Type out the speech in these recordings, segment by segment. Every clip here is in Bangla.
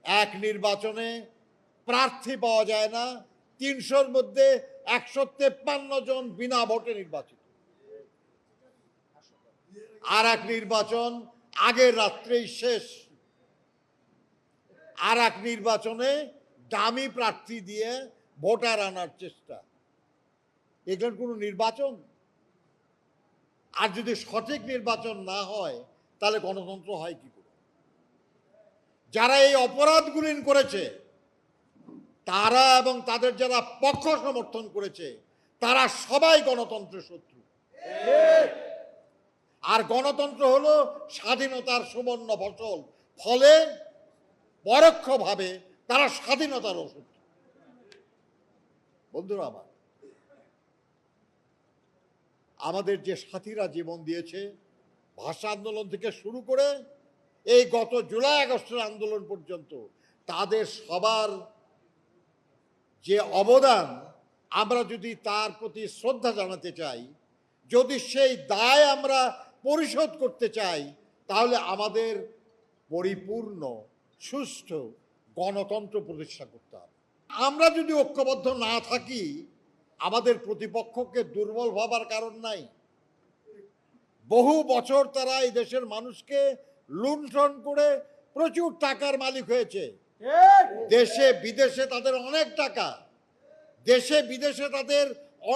এক নির্বাচনে প্রার্থী পাওয়া যায় না, ৩০০-র মধ্যে ১৫৩ জন বিনা ভোটে নির্বাচিত। আর এক নির্বাচন আগের রাত্রেই শেষ। আর এক নির্বাচনে দামি প্রার্থী দিয়ে ভোটার আনার চেষ্টা। এগুলোর কোনো নির্বাচন? আর যদি সঠিক নির্বাচন না হয় তাহলে গণতন্ত্র হয় কি করে? যারা এই অপরাধগুলি করেছে তারা এবং তাদের যারা পক্ষ সমর্থন করেছে তারা সবাই গণতন্ত্রের শত্রু। আর গণতন্ত্র হলো স্বাধীনতার সুবর্ণ ফসল, ফলে পরোক্ষভাবে তারা স্বাধীনতারও শত্রু। বন্ধুরা আমার, আমাদের যে সাথীরা জীবন দিয়েছে ভাষা আন্দোলন থেকে শুরু করে এই গত জুলাই আগস্টের আন্দোলন পর্যন্ত, তাদের সবার যে অবদান, আমরা যদি তার প্রতি শ্রদ্ধা জানাতে চাই, যদি সেই দায় আমরা পরিশোধ করতে চাই, তাহলে আমাদের পরিপূর্ণ সুষ্ঠু গণতন্ত্র প্রতিষ্ঠা করতে হবে। আমরা যদি ঐক্যবদ্ধ না থাকি, আমাদের প্রতিপক্ষকে দুর্বল ভাবার কারণ নাই। বহু বছর তারা এই দেশের মানুষকে লুণ্ঠন করে প্রচুর টাকার মালিক হয়েছে। দেশে বিদেশে তাদের অনেক টাকা, দেশে বিদেশে তাদের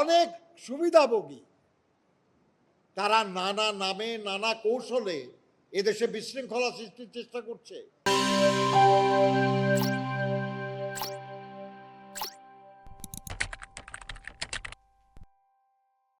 অনেক সুবিধাভোগী। তারা নানা নামে নানা কৌশলে এদেশে বিশৃঙ্খলা সৃষ্টির চেষ্টা করছে।